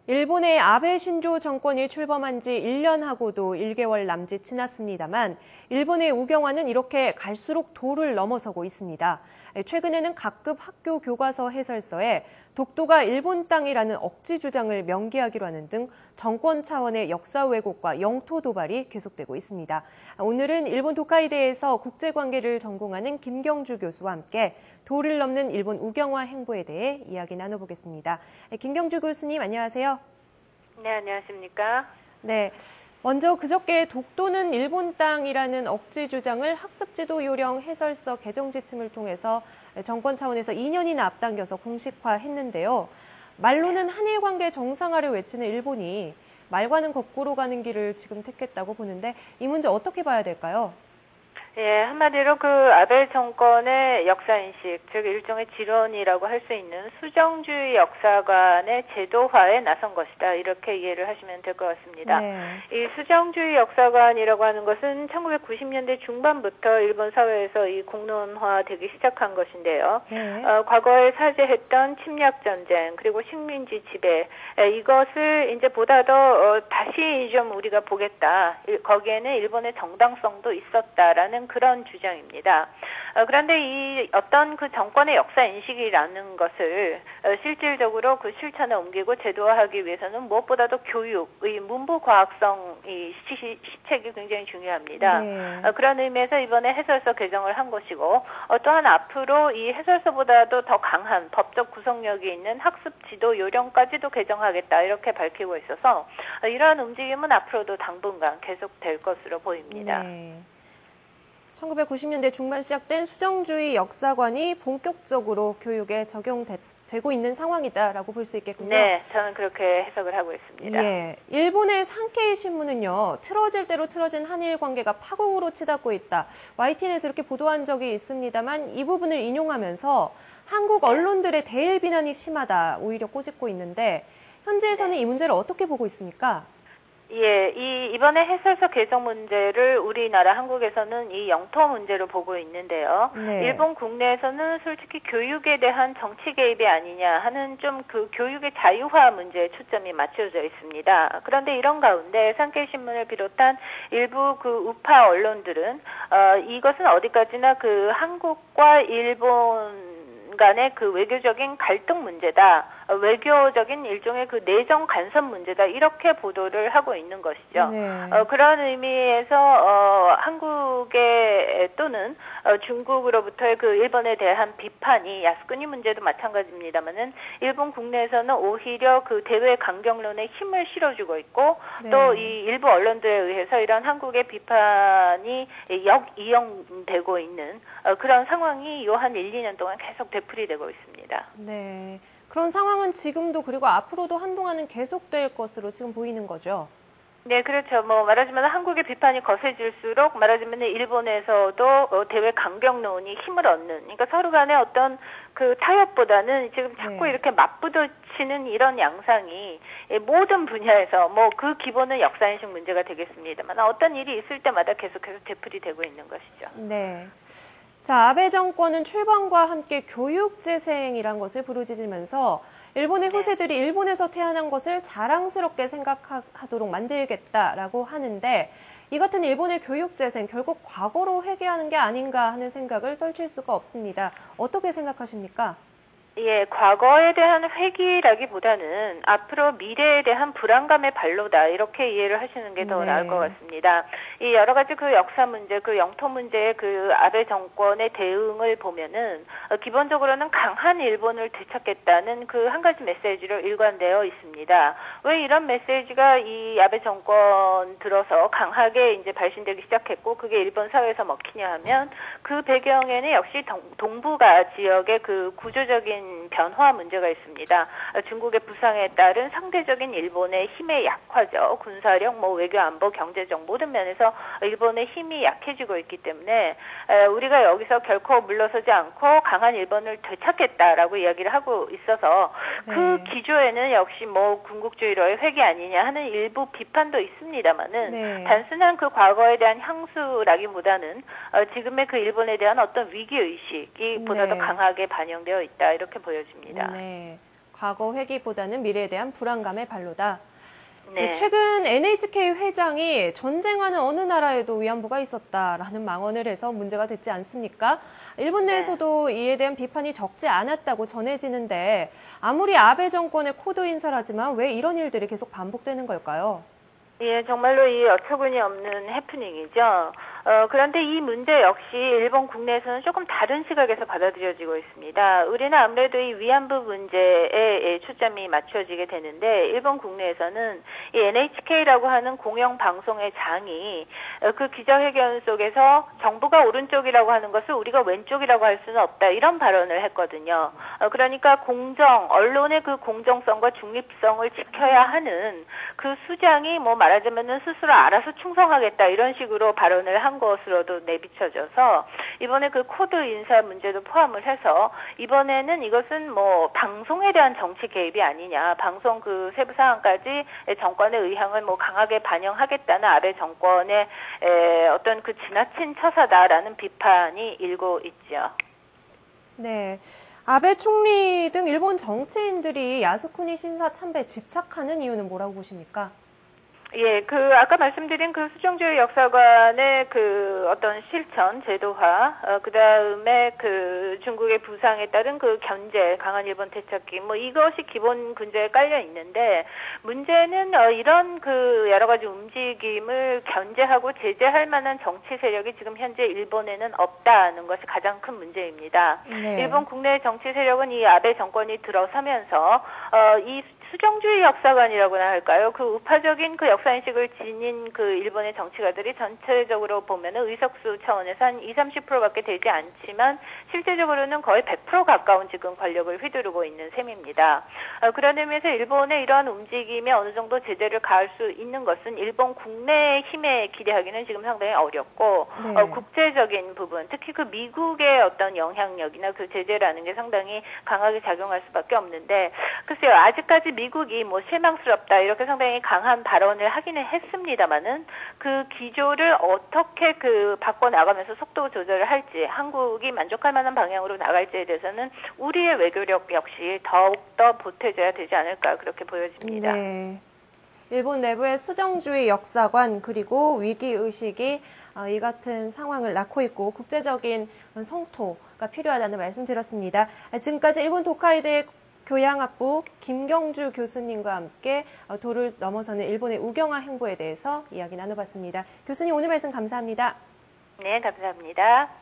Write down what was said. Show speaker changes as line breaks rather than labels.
일본의 아베 신조 정권이 출범한 지 1년하고도 1개월 남짓 지났습니다만 일본의 우경화는 이렇게 갈수록 도를 넘어서고 있습니다. 최근에는 각급 학교 교과서 해설서에 독도가 일본 땅이라는 억지 주장을 명기하기로 하는 등 정권 차원의 역사 왜곡과 영토 도발이 계속되고 있습니다. 오늘은 일본 도카이대에서 국제관계를 전공하는 김경주 교수와 함께 도를 넘는 일본 우경화 행보에 대해 이야기 나눠보겠습니다. 김경주 교수님, 안녕하세요.
네, 안녕하십니까?
네, 먼저 그저께 독도는 일본 땅이라는 억지 주장을 학습지도 요령 해설서 개정 지침을 통해서 정권 차원에서 2년이나 앞당겨서 공식화했는데요. 말로는 한일 관계 정상화를 외치는 일본이 말과는 거꾸로 가는 길을 지금 택했다고 보는데 이 문제 어떻게 봐야 될까요?
예, 한마디로 그 아베 정권의 역사인식, 즉 일종의 지론이라고 할 수 있는 수정주의 역사관의 제도화에 나선 것이다. 이렇게 이해를 하시면 될 것 같습니다.
네.
이 수정주의 역사관이라고 하는 것은 1990년대 중반부터 일본 사회에서 이 공론화되기 시작한 것인데요.
네.
과거에 사죄했던 침략 전쟁 그리고 식민지 지배 이것을 이제 보다 더 다시 좀 우리가 보겠다. 거기에는 일본의 정당성도 있었다라는 그런 주장입니다. 그런데 이 어떤 그 정권의 역사 인식이라는 것을 실질적으로 그 실천에 옮기고 제도화하기 위해서는 무엇보다도 교육의 문부 과학성 이 시책이 굉장히 중요합니다.
네.
그런 의미에서 이번에 해설서 개정을 한 것이고 또한 앞으로 이 해설서보다도 더 강한 법적 구성력이 있는 학습 지도 요령까지도 개정하겠다 이렇게 밝히고 있어서 이러한 움직임은 앞으로도 당분간 계속될 것으로 보입니다.
네. 1990년대 중반 시작된 수정주의 역사관이 본격적으로 교육에 적용되고 있는 상황이다라고 볼 수 있겠군요.
네, 저는 그렇게 해석을 하고 있습니다.
예, 일본의 산케이 신문은요, 틀어질 대로 틀어진 한일 관계가 파국으로 치닫고 있다. YTN에서 이렇게 보도한 적이 있습니다만 이 부분을 인용하면서 한국 언론들의 대일 비난이 심하다, 오히려 꼬집고 있는데 현지에서는 이 문제를 어떻게 보고 있습니까?
예, 이번에 해설서 개정 문제를 우리나라 한국에서는 이 영토 문제로 보고 있는데요.
네.
일본 국내에서는 솔직히 교육에 대한 정치 개입이 아니냐 하는 좀 그 교육의 자유화 문제에 초점이 맞춰져 있습니다. 그런데 이런 가운데 산케이 신문을 비롯한 일부 그 우파 언론들은 이것은 어디까지나 그 한국과 일본 간의 그 외교적인 갈등 문제다. 외교적인 일종의 그 내정 간섭 문제다. 이렇게 보도를 하고 있는 것이죠.
네.
그런 의미에서 한국의 또는 중국으로부터의 그 일본에 대한 비판이 야스쿠니 문제도 마찬가지입니다만은 일본 국내에서는 오히려 그 대외 강경론에 힘을 실어주고 있고
네.
또 이 일부 언론들에 의해서 이런 한국의 비판이 역이용되고 있는 그런 상황이 요 한 1, 2년 동안 계속 되풀이되고 있습니다.
네. 그런 상황은 지금도 그리고 앞으로도 한동안은 계속될 것으로 지금 보이는 거죠.
네, 그렇죠. 뭐 말하자면 한국의 비판이 거세질수록 말하자면 일본에서도 대외 강경론이 힘을 얻는. 그러니까 서로 간의 어떤 그 타협보다는 지금 자꾸
네.
이렇게 맞부딪히는 이런 양상이 모든 분야에서 뭐 그 기본은 역사인식 문제가 되겠습니다만 어떤 일이 있을 때마다 계속해서 되풀이되고 있는 것이죠.
네. 자, 아베 정권은 출범과 함께 교육재생이란 것을 부르짖으면서 일본의 후세들이 일본에서 태어난 것을 자랑스럽게 생각하도록 만들겠다라고 하는데 이 같은 일본의 교육재생 결국 과거로 회귀하는 게 아닌가 하는 생각을 떨칠 수가 없습니다. 어떻게 생각하십니까?
예, 과거에 대한 회귀라기보다는 앞으로 미래에 대한 불안감의 발로다 이렇게 이해를 하시는 게 더
네.
나을 것 같습니다. 이 여러 가지 그 역사 문제, 그 영토 문제의 그 아베 정권의 대응을 보면은 기본적으로는 강한 일본을 되찾겠다는 그 한 가지 메시지로 일관되어 있습니다. 왜 이런 메시지가 이 아베 정권 들어서 강하게 이제 발신되기 시작했고 그게 일본 사회에서 먹히냐 하면 그 배경에는 역시 동북아 지역의 그 구조적인 변화 문제가 있습니다. 중국의 부상에 따른 상대적인 일본의 힘의 약화죠. 군사력, 뭐 외교, 안보, 경제적 모든 면에서 일본의 힘이 약해지고 있기 때문에 우리가 여기서 결코 물러서지 않고 강한 일본을 되찾겠다라고 이야기를 하고 있어서 그 기조에는 역시 뭐 군국주의로의 회귀 아니냐 하는 일부 비판도 있습니다만은 단순한 그 과거에 대한 향수라기보다는 지금의 그 일본에 대한 어떤 위기의식이 보다 더 강하게 반영되어 있다 이렇게 보여집니다.
네. 과거 회귀보다는 미래에 대한 불안감의 발로다.
네.
최근 NHK 회장이 전쟁하는 어느 나라에도 위안부가 있었다라는 망언을 해서 문제가 됐지 않습니까? 일본 내에서도 이에 대한 비판이 적지 않았다고 전해지는데 아무리 아베 정권의 코드 인사라지만 왜 이런 일들이 계속 반복되는 걸까요?
예, 정말로 이 어처구니 없는 해프닝이죠. 그런데 이 문제 역시 일본 국내에서는 조금 다른 시각에서 받아들여지고 있습니다. 우리는 아무래도 이 위안부 문제에 초점이 맞춰지게 되는데 일본 국내에서는 이 NHK라고 하는 공영 방송의 장이 그 기자회견 속에서 정부가 오른쪽이라고 하는 것을 우리가 왼쪽이라고 할 수는 없다 이런 발언을 했거든요. 그러니까 언론의 그 공정성과 중립성을 지켜야 하는 그 수장이 뭐 말하자면은 스스로 알아서 충성하겠다 이런 식으로 발언을 한 것으로도 내비쳐져서 이번에 그 코드 인사 문제도 포함을 해서 이번에는 이것은 뭐 방송에 대한 정치 개입이 아니냐, 방송 그 세부 사항까지 정권의 의향을 뭐 강하게 반영하겠다는 아베 정권의 어떤 그 지나친 처사다라는 비판이 일고 있죠.
네, 아베 총리 등 일본 정치인들이 야스쿠니 신사 참배에 집착하는 이유는 뭐라고 보십니까?
예, 아까 말씀드린 그 수정주의 역사관의 그 어떤 실천, 제도화, 그 다음에 그 중국의 부상에 따른 그 견제, 강한 일본 되찾기, 뭐 이것이 기본 근저에 깔려 있는데, 문제는 이런 그 여러 가지 움직임을 견제하고 제재할 만한 정치 세력이 지금 현재 일본에는 없다는 것이 가장 큰 문제입니다.
네.
일본 국내 정치 세력은 이 아베 정권이 들어서면서, 이 수정주의 역사관이라고나 할까요? 그 우파적인 그 역사인식을 지닌 그 일본의 정치가들이 전체적으로 보면은 의석수 차원에서 한 20-30%밖에 되지 않지만 실제적으로는 거의 100% 가까운 지금 권력을 휘두르고 있는 셈입니다. 그런 의미에서 일본의 이러한 움직임에 어느 정도 제재를 가할 수 있는 것은 일본 국내의 힘에 기대하기는 지금 상당히 어렵고
네.
국제적인 부분, 특히 그 미국의 어떤 영향력이나 그 제재라는 게 상당히 강하게 작용할 수밖에 없는데 글쎄요, 아직까지 미국이 뭐 실망스럽다 이렇게 상당히 강한 발언을 하기는 했습니다만은 그 기조를 어떻게 그 바꿔 나가면서 속도 조절을 할지, 한국이 만족할 만한 방향으로 나갈지에 대해서는 우리의 외교력 역시 더욱더 보태져야 되지 않을까 그렇게 보여집니다.
네. 일본 내부의 수정주의 역사관 그리고 위기의식이 이 같은 상황을 낳고 있고 국제적인 성토가 필요하다는 말씀 드렸습니다. 지금까지 일본 도카이대 교양학부 김경주 교수님과 함께 도를 넘어서는 일본의 우경화 행보에 대해서 이야기 나눠봤습니다. 교수님 오늘 말씀 감사합니다.
네, 감사합니다.